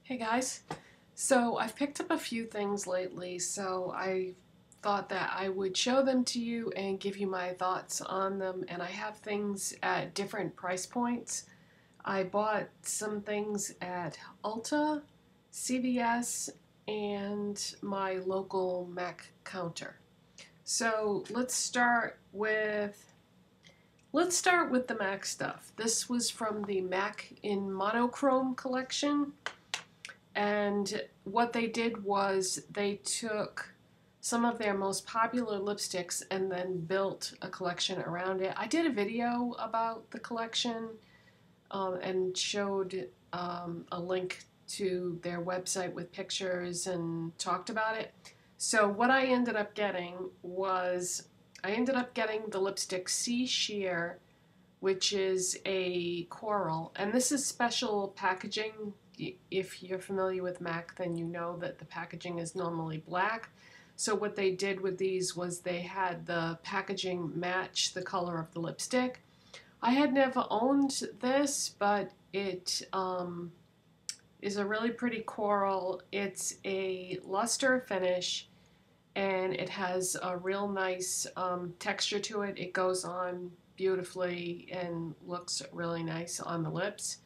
Hey guys, so I've picked up a few things lately, so I thought that I would show them to you and give you my thoughts on them, and I have things at different price points. I bought some things at Ulta, CVS, and my local MAC counter. So let's start with the MAC stuff. This was from the MAC in Monochrome collection. And what they did was they took some of their most popular lipsticks and then built a collection around it. I did a video about the collection and showed a link to their website with pictures and talked about it. So what I ended up getting was the lipstick Sea Sheer, which is a coral, and this is special packaging. If you're familiar with MAC, then you know that the packaging is normally black. So what they did with these was they had the packaging match the color of the lipstick. I had never owned this, but it is a really pretty coral. It's a luster finish, and it has a real nice texture to it. It goes on beautifully and looks really nice on the lips.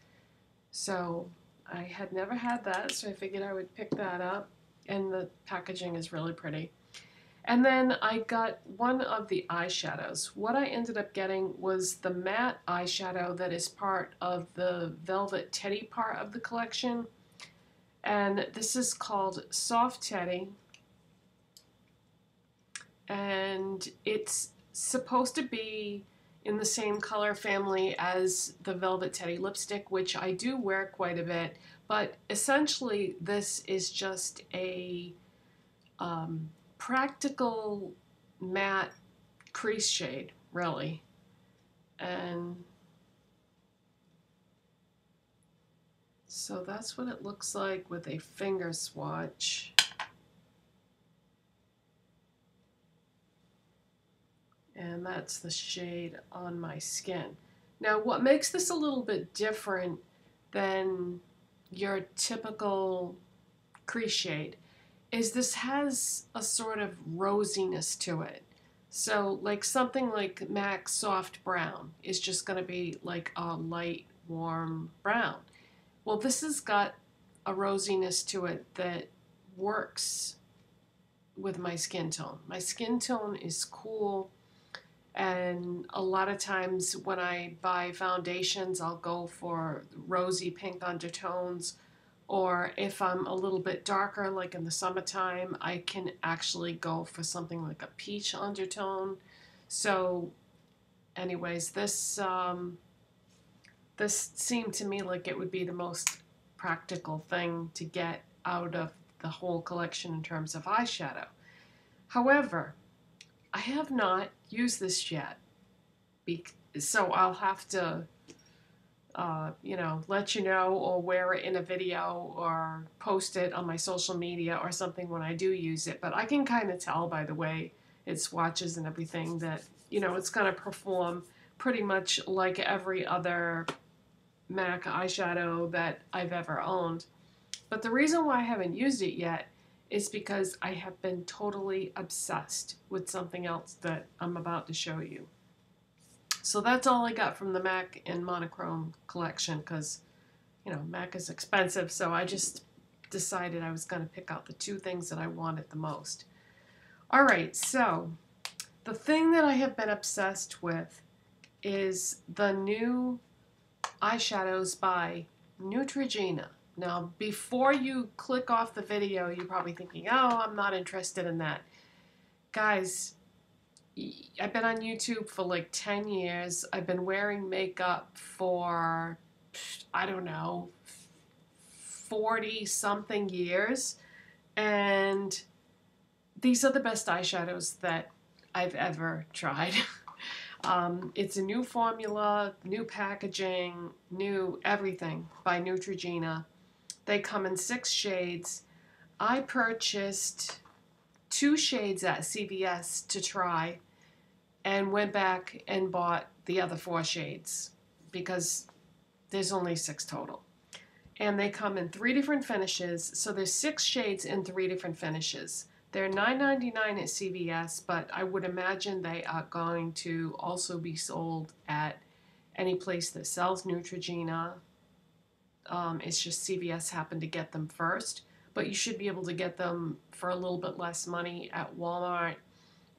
So I had never had that, so I figured I would pick that up, and the packaging is really pretty. And then I got one of the eyeshadows. What I ended up getting was the matte eyeshadow that is part of the Velvet Teddy part of the collection. And this is called Soft Teddy. And it's supposed to be in the same color family as the Velvet Teddy lipstick, which I do wear quite a bit, but essentially this is just a practical matte crease shade, really. And so that's what it looks like with a finger swatch. And that's the shade on my skin. Now, what makes this a little bit different than your typical crease shade is this has a sort of rosiness to it. So like something like MAC Soft Brown is just going to be like a light, warm brown. Well, this has got a rosiness to it that works with my skin tone. My skin tone is cool. And a lot of times when I buy foundations, I'll go for rosy pink undertones. Or if I'm a little bit darker, like in the summertime, I can actually go for something like a peach undertone. So anyways, this seemed to me like it would be the most practical thing to get out of the whole collection in terms of eyeshadow. However, I have not used this yet, so I'll have to, let you know or wear it in a video or post it on my social media or something when I do use it. But I can kind of tell by the way it swatches and everything that, it's going to perform pretty much like every other MAC eyeshadow that I've ever owned. But the reason why I haven't used it yet is because I have been totally obsessed with something else that I'm about to show you. So that's all I got from the MAC and Monochrome collection because, MAC is expensive, so I just decided I was going to pick out the two things that I wanted the most. All right, so the thing that I have been obsessed with is the new eyeshadows by Neutrogena. Now, before you click off the video, you're probably thinking, oh, I'm not interested in that. Guys, I've been on YouTube for like 10 years. I've been wearing makeup for, I don't know, 40-something years. And these are the best eyeshadows that I've ever tried. It's a new formula, new packaging, new everything by Neutrogena. They come in 6 shades. I purchased 2 shades at CVS to try and went back and bought the other 4 shades because there's only 6 total. and they come in 3 different finishes. So there's 6 shades in 3 different finishes. They're $9.99 at CVS, but I would imagine they are going to also be sold at any place that sells Neutrogena. It's just CVS happened to get them first, but you should be able to get them for a little bit less money at Walmart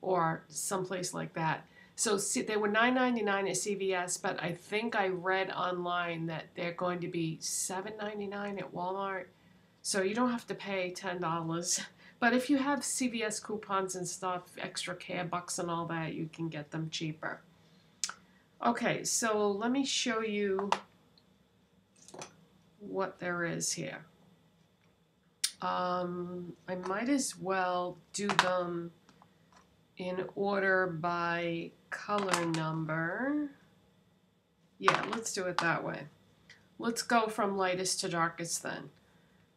or someplace like that. So they were $9.99 at CVS, but I think I read online that they're going to be $7.99 at Walmart. So you don't have to pay $10. But if you have CVS coupons and stuff, extra care bucks and all that, you can get them cheaper. Okay, so let me show you what there is here. I might as well do them in order by color number. Yeah, let's do it that way. Let's go from lightest to darkest then.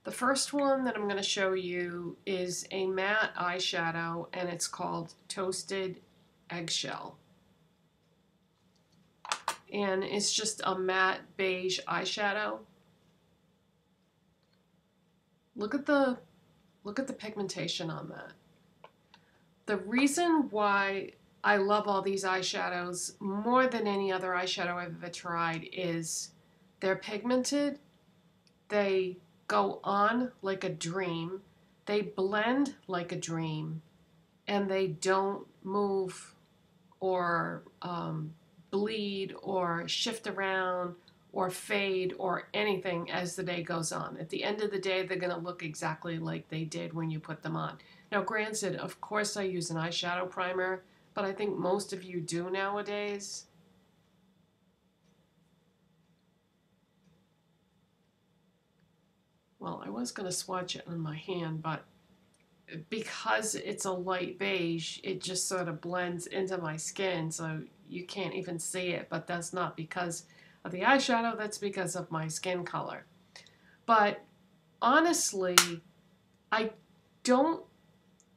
The first one that I'm going to show you is a matte eyeshadow, and it's called Toasted Eggshell. And it's just a matte beige eyeshadow. Look at the pigmentation on that. The reason why I love all these eyeshadows more than any other eyeshadow I've ever tried is they're pigmented, they go on like a dream, they blend like a dream, and they don't move or bleed or shift around or fade or anything as the day goes on. At the end of the day, they're going to look exactly like they did when you put them on. Now, granted, of course I use an eyeshadow primer, but I think most of you do nowadays. Well, I was going to swatch it on my hand, but because it's a light beige, it just sort of blends into my skin, so you can't even see it, but that's not because of the eyeshadow, that's because of my skin color. But honestly, I don't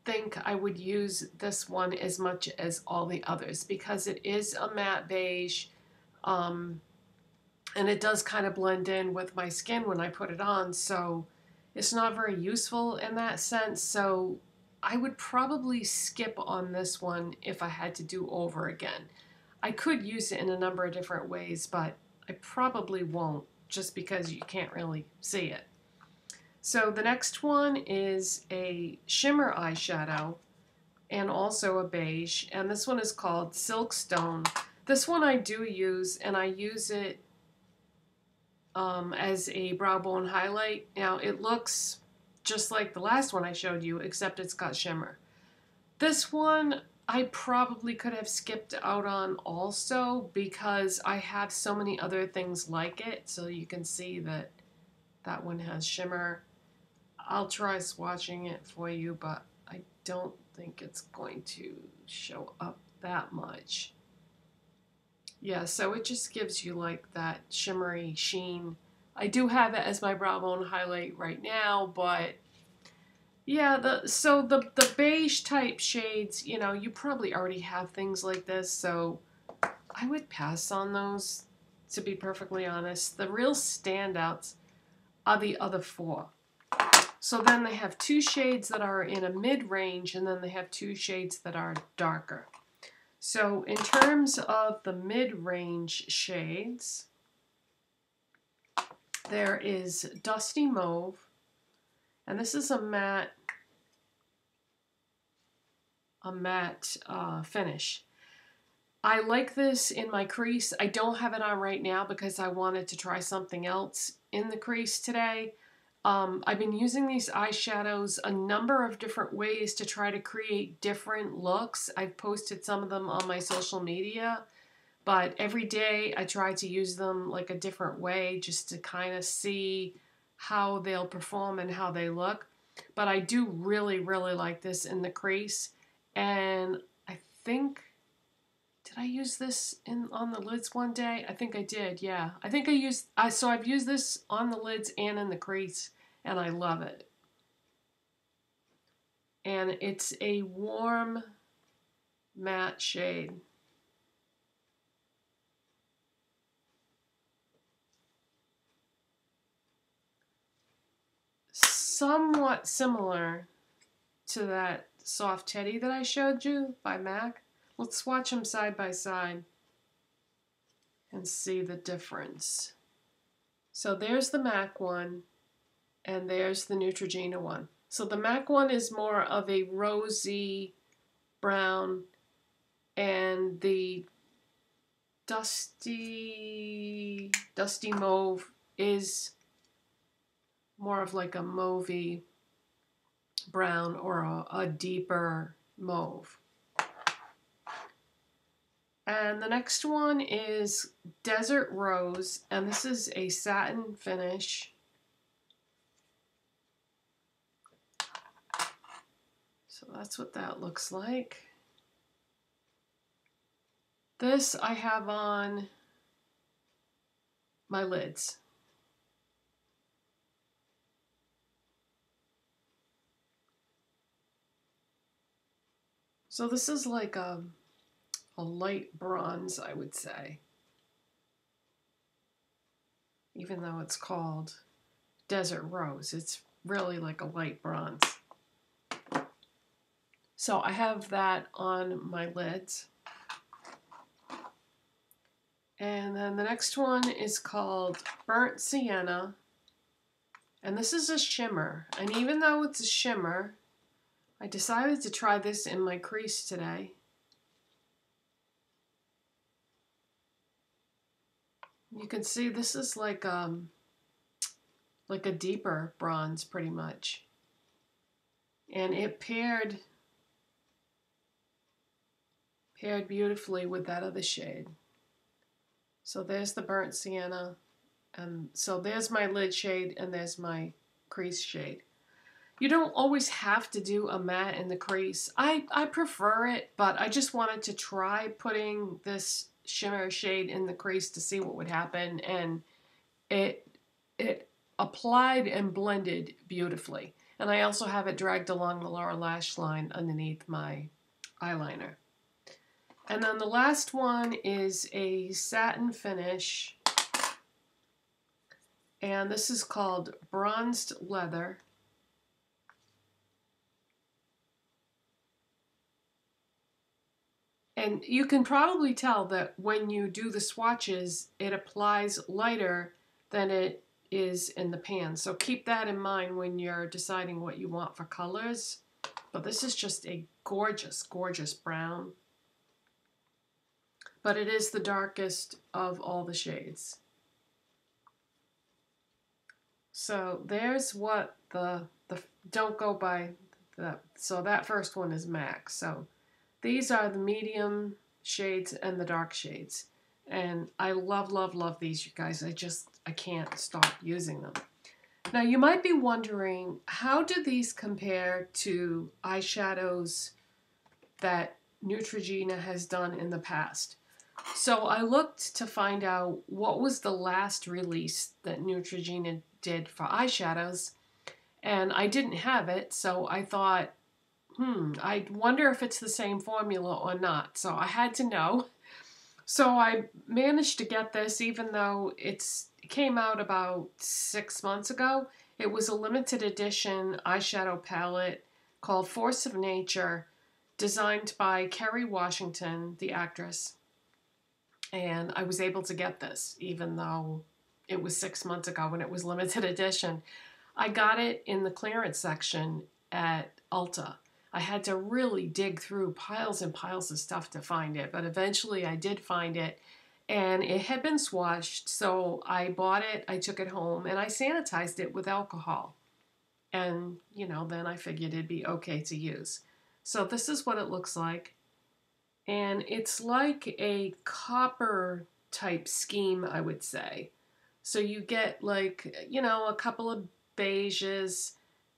think I would use this one as much as all the others because it is a matte beige, and it does kind of blend in with my skin when I put it on, so it's not very useful in that sense. So I would probably skip on this one if I had to do over again. I could use it in a number of different ways, but I probably won't just because you can't really see it. So the next one is a shimmer eyeshadow and also a beige, and this one is called Silkstone. This one I do use, and I use it as a brow bone highlight. Now it looks just like the last one I showed you, except it's got shimmer. This one I probably could have skipped out on also because I have so many other things like it. So you can see that that one has shimmer. I'll try swatching it for you, but I don't think it's going to show up that much. Yeah, so it just gives you like that shimmery sheen. I do have it as my brow bone highlight right now, but yeah, the beige type shades, you know, you probably already have things like this, so I would pass on those, to be perfectly honest. The real standouts are the other 4. So then they have 2 shades that are in a mid-range, and then they have 2 shades that are darker. So in terms of the mid-range shades, there is Dusty Mauve, and this is a matte finish. I like this in my crease. I don't have it on right now because I wanted to try something else in the crease today. I've been using these eyeshadows a number of different ways to try to create different looks. I've posted some of them on my social media, but every day I try to use them like a different way just to kind of see how they'll perform and how they look. But I do really, really like this in the crease, and I think, did I use this on the lids one day? I think I did, yeah. I think I've used this on the lids and in the crease, and I love it. And it's a warm matte shade. somewhat similar to that Soft Teddy that I showed you by MAC. Let's swatch them side by side and see the difference. So there's the MAC one, and there's the Neutrogena one. So the MAC one is more of a rosy brown, and the dusty mauve is more of like a mauvey brown or a deeper mauve. And the next one is Desert Rose, and this is a satin finish. So that's what that looks like. This I have on my lids. So this is like a light bronze, I would say. Even though it's called Desert Rose, it's really like a light bronze. So I have that on my lids. And then the next one is called Burnt Sienna. And this is a shimmer. And even though it's a shimmer, I decided to try this in my crease today. You can see this is like a deeper bronze pretty much. And it paired beautifully with that other shade. So there's the Burnt Sienna, and so there's my lid shade, and there's my crease shade. You don't always have to do a matte in the crease. I prefer it, but I just wanted to try putting this shimmer shade in the crease to see what would happen, and it applied and blended beautifully. And I also have it dragged along the lower lash line underneath my eyeliner. And then the last one is a satin finish, and this is called Bronzed Leather. And you can probably tell that when you do the swatches, it applies lighter than it is in the pan. So keep that in mind when you're deciding what you want for colors. But this is just a gorgeous, gorgeous brown. But it is the darkest of all the shades. So there's what don't go by that. So that first one is MAC. So these are the medium shades and the dark shades. And I love, love, love these, you guys. I can't stop using them. Now you might be wondering, how do these compare to eyeshadows that Neutrogena has done in the past? So I looked to find out what was the last release that Neutrogena did for eyeshadows, and I didn't have it, so I thought, I wonder if it's the same formula or not. So I had to know. So I managed to get this, even though it came out about 6 months ago. It was a limited edition eyeshadow palette called Force of Nature, designed by Kerry Washington, the actress. And I was able to get this, even though it was 6 months ago when it was limited edition. I got it in the clearance section at Ulta. I had to really dig through piles and piles of stuff to find it, but eventually I did find it, and it had been swatched, so I bought it, I took it home, and I sanitized it with alcohol. And, you know, then I figured it'd be okay to use. So this is what it looks like. And it's like a copper type scheme, I would say. So you get like, you know, a couple of beiges,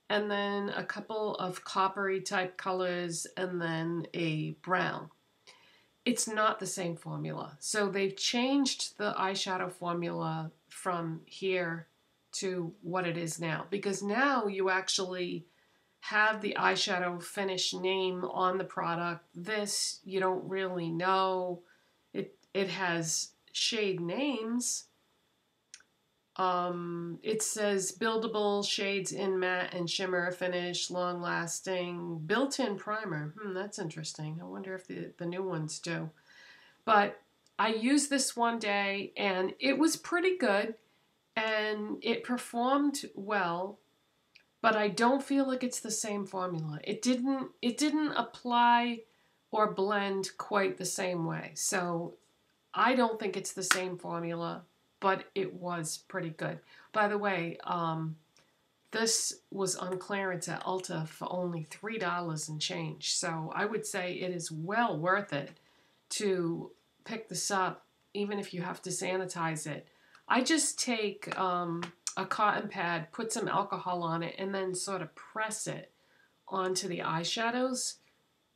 and then a couple of coppery type colors, and then a brown. It's not the same formula. So they've changed the eyeshadow formula from here to what it is now. Because now you actually have the eyeshadow finish name on the product. This, you don't really know. It has shade names, It says buildable shades in matte and shimmer finish, long lasting, built-in primer. That's interesting. I wonder if the new ones do. But I used this one day and it was pretty good and it performed well, but I don't feel like it's the same formula. It didn't apply or blend quite the same way. So I don't think it's the same formula, but it was pretty good. By the way, this was on clearance at Ulta for only $3 and change. So I would say it is well worth it to pick this up, even if you have to sanitize it. I just take a cotton pad, put some alcohol on it, and then sort of press it onto the eyeshadows,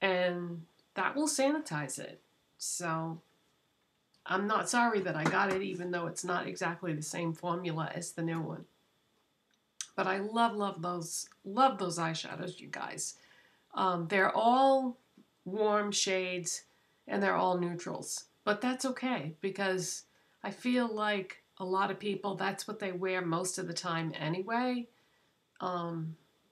and that will sanitize it. So I'm not sorry that I got it, even though it's not exactly the same formula as the new one. But I love those eyeshadows, you guys. They're all warm shades, and they're all neutrals. But that's okay, because I feel like a lot of people, that's what they wear most of the time anyway.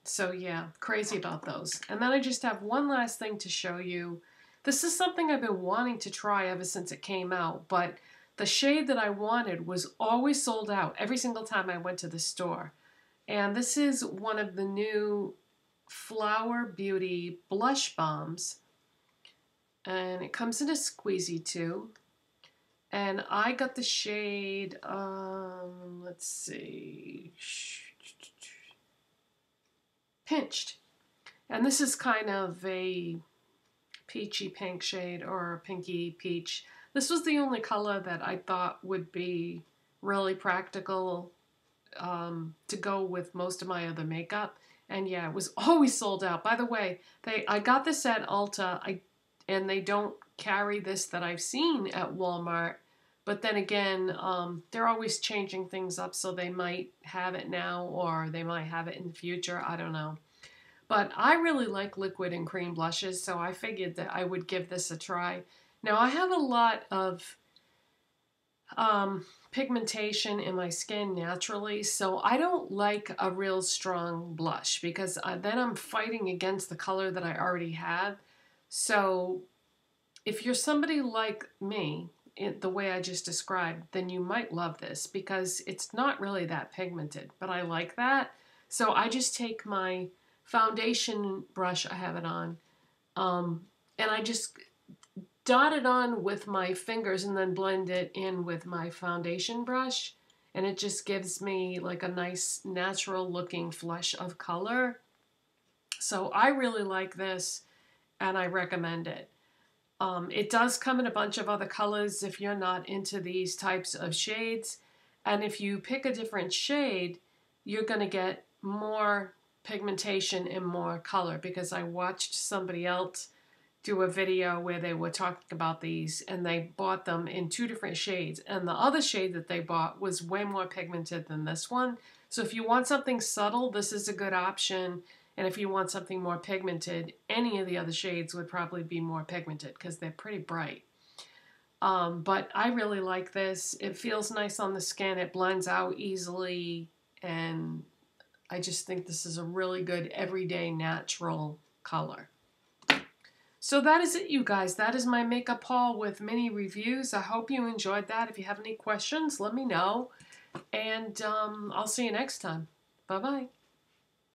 So yeah, crazy about those. And then I just have one last thing to show you. This is something I've been wanting to try ever since it came out, but the shade that I wanted was always sold out every single time I went to the store. And this is one of the new Flower Beauty blush balms. And it comes in a squeezy too. And I got the shade, let's see, Pinched. And this is kind of a peachy pink shade, or a pinky peach. This was the only color that I thought would be really practical to go with most of my other makeup. And yeah, it was always sold out. By the way, I got this at Ulta, and they don't carry this that I've seen at Walmart. But then again, they're always changing things up, so they might have it now or they might have it in the future. I don't know. But I really like liquid and cream blushes, so I figured that I would give this a try. Now, I have a lot of pigmentation in my skin naturally, so I don't like a real strong blush, because then I'm fighting against the color that I already have. So if you're somebody like me, the way I just described, then you might love this, because it's not really that pigmented, but I like that. So I just take my foundation brush, I have it on, and I just dot it on with my fingers and then blend it in with my foundation brush, and it just gives me like a nice natural looking flush of color. So I really like this and I recommend it. It does come in a bunch of other colors if you're not into these types of shades, and if you pick a different shade, you're going to get more pigmentation and more color, because I watched somebody else do a video where they were talking about these, and they bought them in 2 different shades, and the other shade that they bought was way more pigmented than this one. So if you want something subtle, this is a good option, and if you want something more pigmented, any of the other shades would probably be more pigmented because they're pretty bright. But I really like this. It feels nice on the skin, it blends out easily, and I just think this is a really good everyday natural color. So that is it, you guys. That is my makeup haul with mini reviews. I hope you enjoyed that. If you have any questions, let me know. And I'll see you next time. Bye-bye.